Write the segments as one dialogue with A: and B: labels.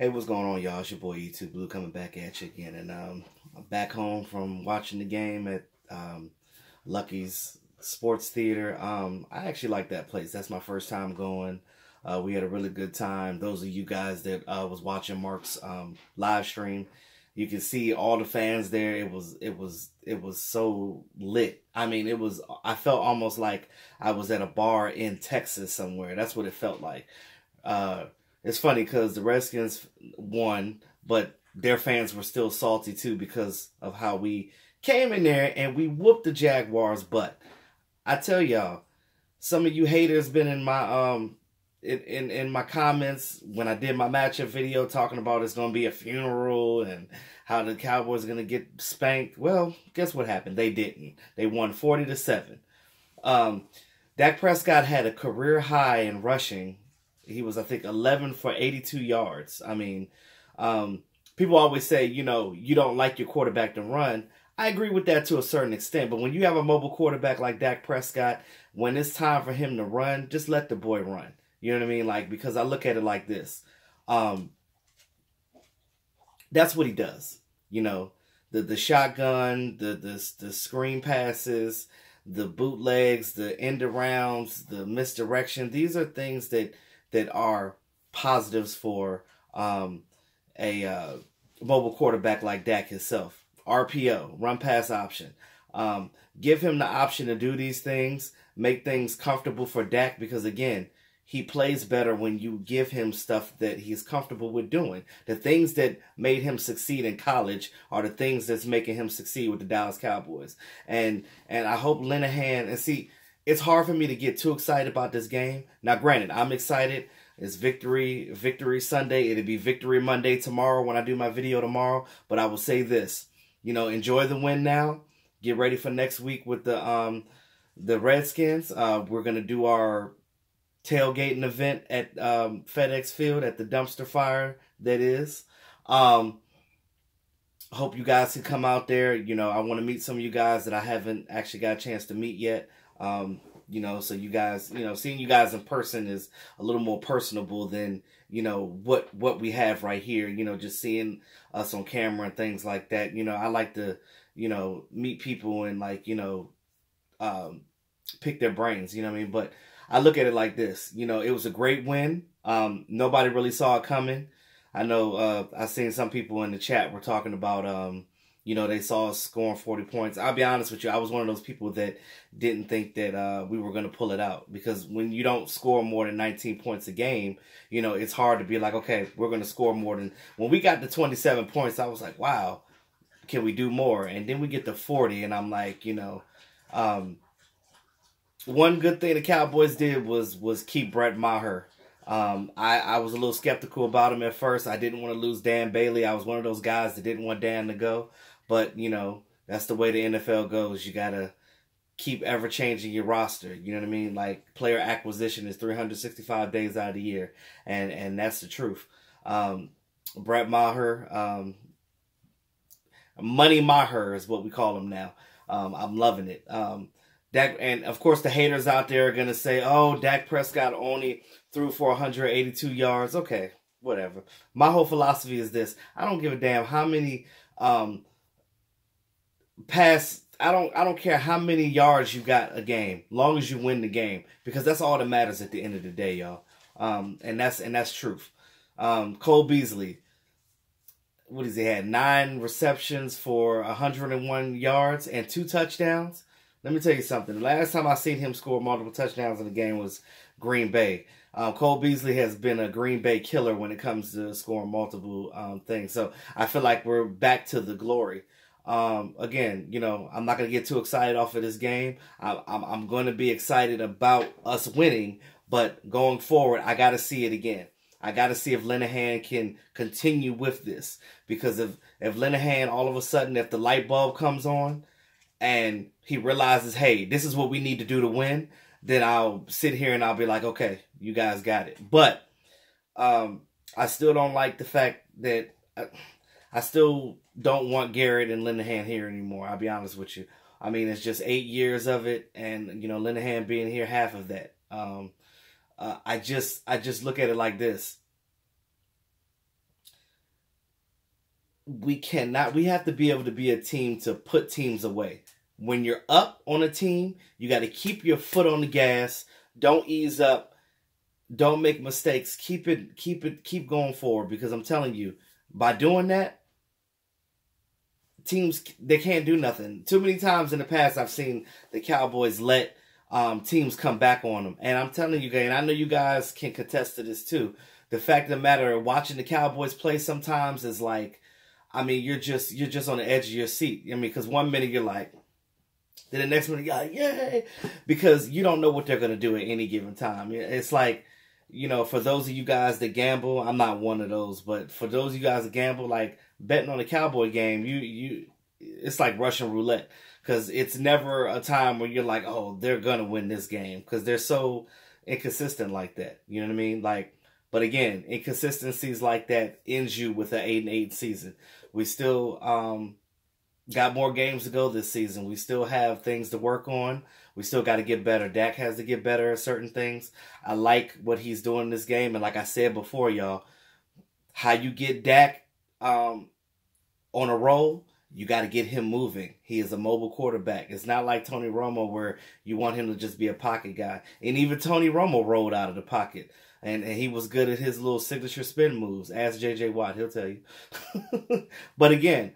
A: Hey, what's going on, y'all? It's your boy YouTube Blue coming back at you again, and I'm back home from watching the game at Lucky's Sports Theater. I actually like that place. That's my first time going. We had a really good time. Those of you guys that was watching Mark's live stream, you can see all the fans there. It was so lit. I mean, I felt almost like I was at a bar in Texas somewhere. That's what it felt like. It's funny because the Redskins won, but their fans were still salty too because of how we came in there and we whooped the Jaguars' butt. I tell y'all, some of you haters been in my in my comments when I did my matchup video talking about it's gonna be a funeral and how the Cowboys are gonna get spanked. Well, guess what happened? They didn't. They won 40-7. Dak Prescott had a career high in rushing. He was, I think, 11 for 82 yards. I mean, people always say, you know, you don't like your quarterback to run. I agree with that to a certain extent. But when you have a mobile quarterback like Dak Prescott, when it's time for him to run, just let the boy run. You know what I mean? Like, because I look at it like this. That's what he does. You know, the shotgun, the screen passes, the bootlegs, the end arounds, the misdirection. These are things that are positives for a mobile quarterback like Dak himself. RPO, run pass option. Give him the option to do these things, make things comfortable for Dak because, again, he plays better when you give him stuff that he's comfortable with doing. The things that made him succeed in college are the things that's making him succeed with the Dallas Cowboys. And I hope Linehan, and see, it's hard for me to get too excited about this game. Now, granted, I'm excited. It's Victory Sunday. It'll be Victory Monday tomorrow when I do my video tomorrow. But I will say this, you know, enjoy the win now. Get ready for next week with the Redskins. We're going to do our tailgating event at FedEx Field at the dumpster fire that is. Hope you guys can come out there. You know, I want to meet some of you guys that I haven't actually got a chance to meet yet. You know, so you guys, you know, seeing you guys in person is a little more personable than, you know, what we have right here, you know, just seeing us on camera and things like that. You know, I like to, you know, meet people and, like, you know, pick their brains, you know what I mean? But I look at it like this, you know, it was a great win. Nobody really saw it coming. I know, I've seen some people in the chat were talking about, you know, they saw us scoring 40 points. I'll be honest with you. I was one of those people that didn't think that we were going to pull it out. Because when you don't score more than 19 points a game, you know, it's hard to be like, okay, we're going to score more than... When we got to 27 points, I was like, wow, can we do more? And then we get to 40, and I'm like, you know... one good thing the Cowboys did was keep Brett Maher. I was a little skeptical about him at first. I didn't want to lose Dan Bailey. I was one of those guys that didn't want Dan to go. But, you know, that's the way the NFL goes. You got to keep ever changing your roster. You know what I mean? Like, player acquisition is 365 days out of the year. And that's the truth. Brett Maher, Money Maher is what we call him now. I'm loving it. Dak, and of course the haters out there are going to say, oh, Dak Prescott only threw for 182 yards. Okay, whatever. My whole philosophy is this. I don't give a damn how many I don't care how many yards you got a game, long as you win the game, because that's all that matters at the end of the day, y'all. And that's truth. Cole Beasley, what has he had? 9 receptions for 101 yards and 2 touchdowns. Let me tell you something. The last time I seen him score multiple touchdowns in a game was Green Bay. Cole Beasley has been a Green Bay killer when it comes to scoring multiple things. So I feel like we're back to the glory. Again, you know, I'm not going to get too excited off of this game. I'm going to be excited about us winning, but going forward, I got to see it again. I got to see if Linehan can continue with this. Because if Linehan, all of a sudden, if the light bulb comes on, and he realizes, hey, this is what we need to do to win, then I'll sit here and I'll be like, okay, you guys got it. But I still don't like the fact that I still don't want Garrett and Linehan here anymore. I'll be honest with you. I mean, it's just 8 years of it, and, you know, Linehan being here half of that. I just look at it like this. we have to be able to be a team to put teams away. When you're up on a team, you got to keep your foot on the gas. Don't ease up. Don't make mistakes. Keep going forward, because I'm telling you, by doing that, teams, they can't do nothing. Too many times in the past, I've seen the Cowboys let teams come back on them. And I'm telling you guys, and I know you guys can contest to this too, the fact of the matter, watching the Cowboys play sometimes is like, I mean, you're just on the edge of your seat. I mean, because one minute you're like, then the next minute you're like, yay, because you don't know what they're going to do at any given time. It's like, you know, for those of you guys that gamble, I'm not one of those, but for those of you guys that gamble, like betting on a Cowboy game, it's like Russian roulette, because it's never a time where you're like, oh, they're going to win this game, because they're so inconsistent like that. You know what I mean? Like, but again, inconsistencies like that ends you with an 8-8 season. We still got more games to go this season. We still have things to work on. We still got to get better. Dak has to get better at certain things. I like what he's doing in this game. And like I said before, y'all, how you get Dak on a roll, you got to get him moving. He is a mobile quarterback. It's not like Tony Romo where you want him to just be a pocket guy. And even Tony Romo rolled out of the pocket. And he was good at his little signature spin moves. Ask J.J. Watt, he'll tell you. But again,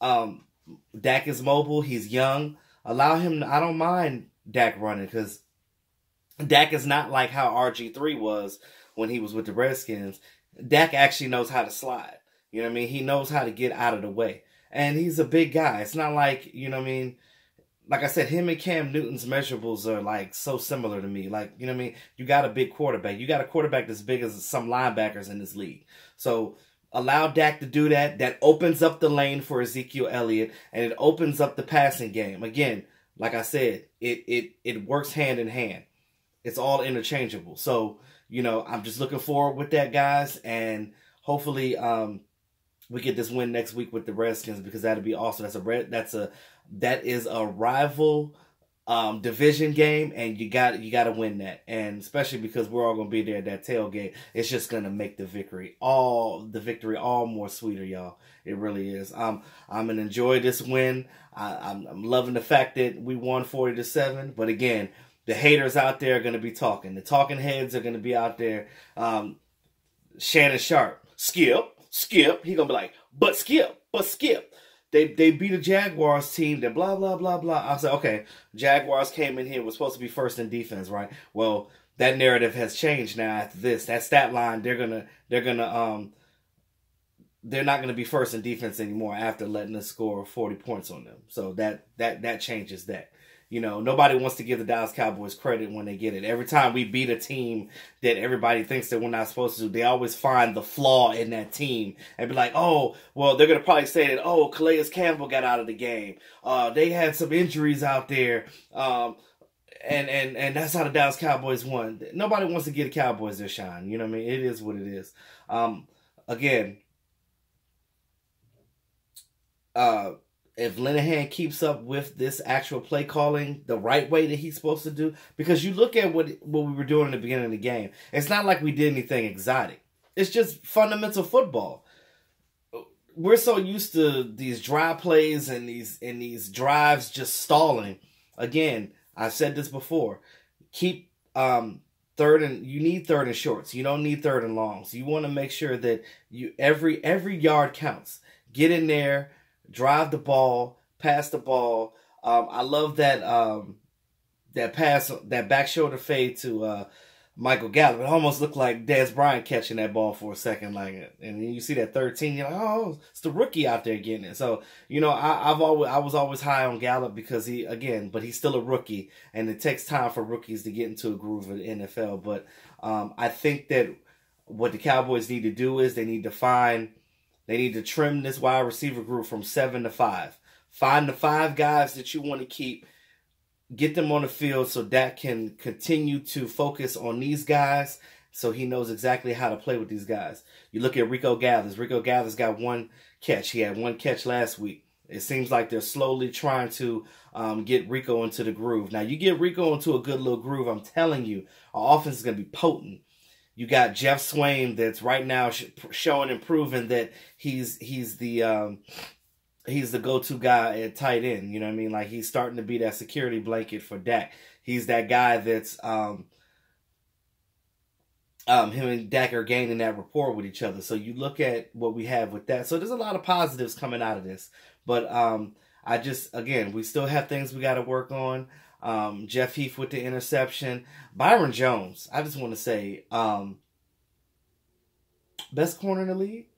A: Dak is mobile. He's young. Allow him. I don't mind Dak running, because Dak is not like how RG3 was when he was with the Redskins. Dak actually knows how to slide. You know what I mean? He knows how to get out of the way. And he's a big guy. It's not like, you know what I mean? Like I said, him and Cam Newton's measurables are like so similar to me. Like, you know what I mean? You got a big quarterback. You got a quarterback that's big as some linebackers in this league. So allow Dak to do that. That opens up the lane for Ezekiel Elliott, and it opens up the passing game. Again, like I said, it works hand in hand. It's all interchangeable. So, you know, I'm just looking forward with that, guys, and hopefully we get this win next week with the Redskins, because that'd be awesome. That is a rival division game, and you got to win that, and especially because we're all gonna be there at that tailgate. It's just gonna make the victory all more sweeter, y'all. It really is. I'm gonna enjoy this win. I'm loving the fact that we won 40-7. But again, the haters out there are gonna be talking. The talking heads are gonna be out there. Shannon Sharp, Skip. He gonna be like, but Skip. They beat a Jaguars team that blah, blah, blah, blah. I said, okay, Jaguars came in here, was supposed to be first in defense, right? Well, that narrative has changed now after this. That stat line, they're not gonna be first in defense anymore after letting us score 40 points on them. So that changes that. You know, nobody wants to give the Dallas Cowboys credit when they get it. Every time we beat a team that everybody thinks that we're not supposed to, they always find the flaw in that team and be like, oh, well, they're going to probably say that, oh, Calais Campbell got out of the game. They had some injuries out there. And that's how the Dallas Cowboys won. Nobody wants to give the Cowboys their shine. You know what I mean? It is what it is. Again, if Linehan keeps up with this actual play calling the right way that he's supposed to do, because you look at what we were doing in the beginning of the game, it's not like we did anything exotic. It's just fundamental football. We're so used to these dry plays and these drives just stalling. Again, I've said this before. Keep you need third and shorts. You don't need third and longs. You want to make sure that every yard counts. Get in there. Drive the ball, pass the ball. I love that pass, that back shoulder fade to Michael Gallup. It almost looked like Dez Bryant catching that ball for a second, like, and then you see that 13, you're like, oh, it's the rookie out there getting it. So, you know, I was always high on Gallup because but he's still a rookie, and it takes time for rookies to get into a groove in the NFL. But I think that what the Cowboys need to do is they need to trim this wide receiver group from 7 to 5. Find the 5 guys that you want to keep. Get them on the field so Dak can continue to focus on these guys so he knows exactly how to play with these guys. You look at Rico Gathers. Rico Gathers got 1 catch. He had 1 catch last week. It seems like they're slowly trying to get Rico into the groove. Now, you get Rico into a good little groove, I'm telling you, our offense is going to be potent. You got Jeff Swain that's right now showing and proving that he's the go-to guy at tight end. You know what I mean? Like, he's starting to be that security blanket for Dak. He's that guy that's him and Dak are gaining that rapport with each other. So you look at what we have with that. So there's a lot of positives coming out of this. But again, we still have things we got to work on. Jeff Heath with the interception. Byron Jones, I just want to say, best corner in the league.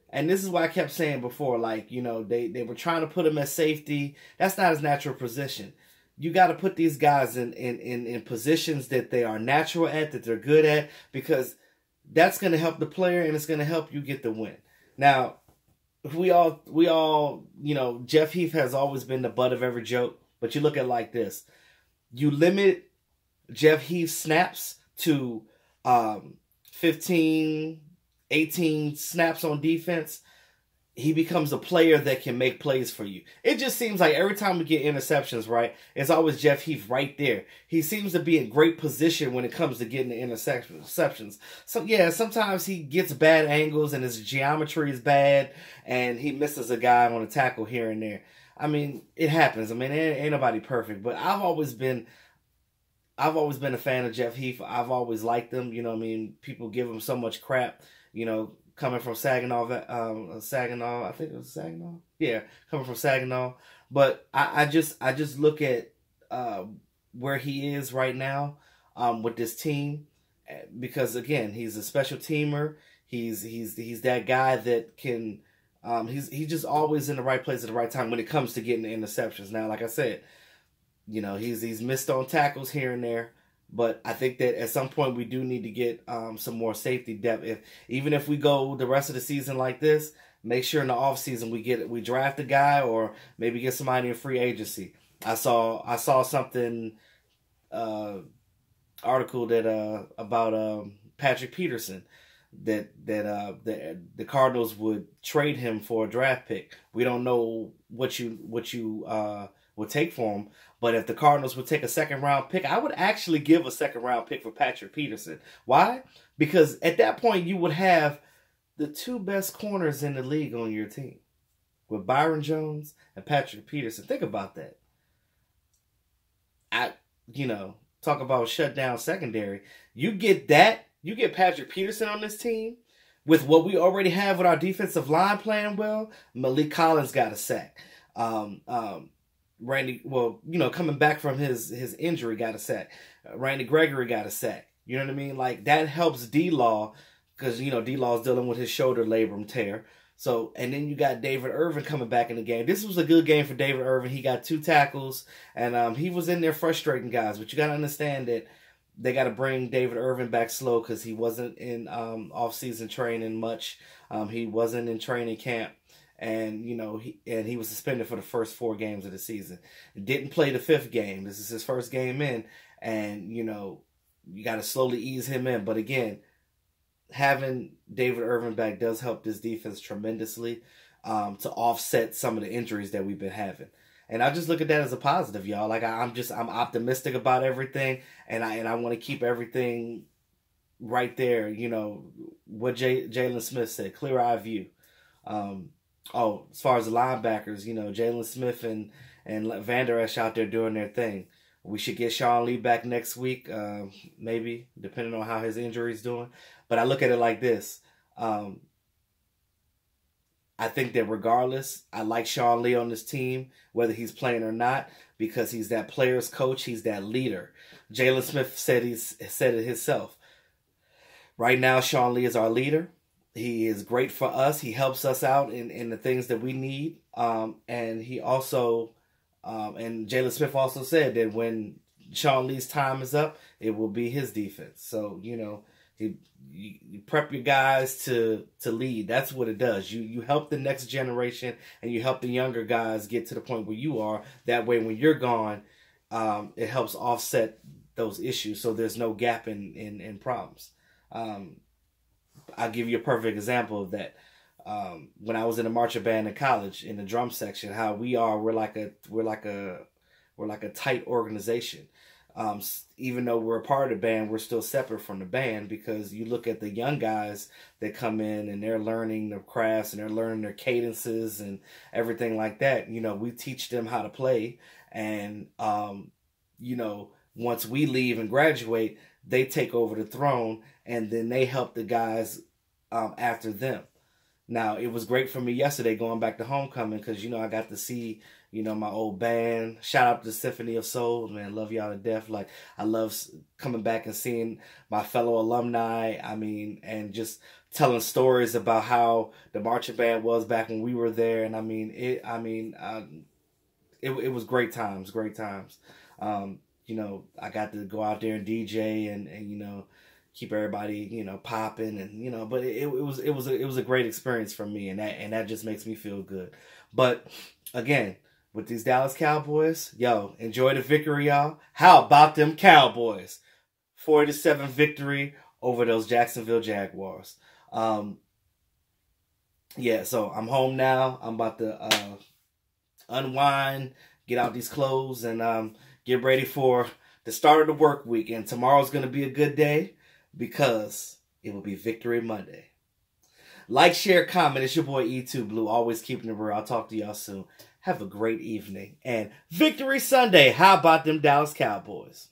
A: And this is why I kept saying before, like, you know, they were trying to put him at safety. That's not his natural position. You got to put these guys in positions that they are natural at, that they're good at, because that's going to help the player and it's going to help you get the win. Now, we all, you know, Jeff Heath has always been the butt of every joke, but you look at it like this. You limit Jeff Heath's snaps to 15, 18 snaps on defense, he becomes a player that can make plays for you. It just seems like every time we get interceptions, right, it's always Jeff Heath right there. He seems to be in great position when it comes to getting the interceptions. So, yeah, sometimes he gets bad angles and his geometry is bad and he misses a guy on a tackle here and there. I mean, it happens. I mean, ain't nobody perfect. But I've always been a fan of Jeff Heath. I've always liked him. You know what I mean? People give him so much crap, you know, coming from Saginaw, I think it was Saginaw. Yeah, coming from Saginaw. But I just look at where he is right now with this team, because again, he's a special teamer. He's that guy that can. He's just always in the right place at the right time when it comes to getting the interceptions. Now, like I said, you know, he's missed on tackles here and there. But I think that at some point we do need to get some more safety depth. Even if we go the rest of the season like this, make sure in the offseason we draft a guy or maybe get somebody in free agency. I saw something article that about Patrick Peterson that the Cardinals would trade him for a draft pick. We don't know what you would take for him. But if the Cardinals would take a second-round pick, I would actually give a second-round pick for Patrick Peterson. Why? Because at that point, you would have the two best corners in the league on your team with Byron Jones and Patrick Peterson. Think about that. Talk about shut down secondary. You get that. You get Patrick Peterson on this team with what we already have with our defensive line playing well. Malik Collins got a sack. Coming back from his injury, got a sack. Randy Gregory got a sack. You know what I mean? Like, that helps D-Law because, you know, D-Law's dealing with his shoulder labrum tear. So, and then you got David Irvin coming back in the game. This was a good game for David Irvin. He got 2 tackles, and he was in there frustrating guys. But you got to understand that they got to bring David Irvin back slow because he wasn't in off-season training much. He wasn't in training camp. And, you know, he was suspended for the first 4 games of the season. Didn't play the 5th game. This is his first game in. And, you know, you got to slowly ease him in. But again, having David Irvin back does help this defense tremendously to offset some of the injuries that we've been having. And I just look at that as a positive, y'all. Like, I'm optimistic about everything. And I want to keep everything right there. You know, what Jalen Smith said, clear eye view. As far as the linebackers, you know, Jalen Smith and Van Der Esch out there doing their thing. We should get Sean Lee back next week, maybe, depending on how his injury is doing. But I look at it like this. I think that regardless, I like Sean Lee on this team, whether he's playing or not, because he's that player's coach. He's that leader. Jalen Smith said it himself. Right now, Sean Lee is our leader. He is great for us. He helps us out in the things that we need. And he also, and Jalen Smith also said that when Sean Lee's time is up, it will be his defense. So, you know, you prep your guys to lead. That's what it does. You help the next generation and you help the younger guys get to the point where you are. That way, when you're gone, it helps offset those issues so there's no gap in problems. I'll give you a perfect example of that. When I was in a marching band in college, in the drum section, how we're like a tight organization. Even though we're a part of the band, we're still separate from the band, because you look at the young guys that come in and they're learning the crafts and they're learning their cadences and everything like that. You know, we teach them how to play, and you know, once we leave and graduate, they take over the throne, and then they help the guys after them. Now, it was great for me yesterday going back to homecoming, because, you know, I got to see, you know, my old band. Shout out to Symphony of Soul, man. Love y'all to death. Like, I love coming back and seeing my fellow alumni. I mean, and just telling stories about how the marching band was back when we were there. And I mean, it was great times, great times. You know, I got to go out there and DJ and you know, keep everybody, you know, popping, and you know, but it was a great experience for me, and that just makes me feel good. But again, with these Dallas Cowboys, yo, enjoy the victory, y'all. How about them Cowboys? 4-7 victory over those Jacksonville Jaguars. Yeah, so I'm home now. I'm about to unwind, get out these clothes, and get ready for the start of the work week. And tomorrow's going to be a good day, because it will be Victory Monday. Like, share, comment. It's your boy E2 Blue, always keeping it real. I'll talk to y'all soon. Have a great evening. And Victory Sunday. How about them Dallas Cowboys?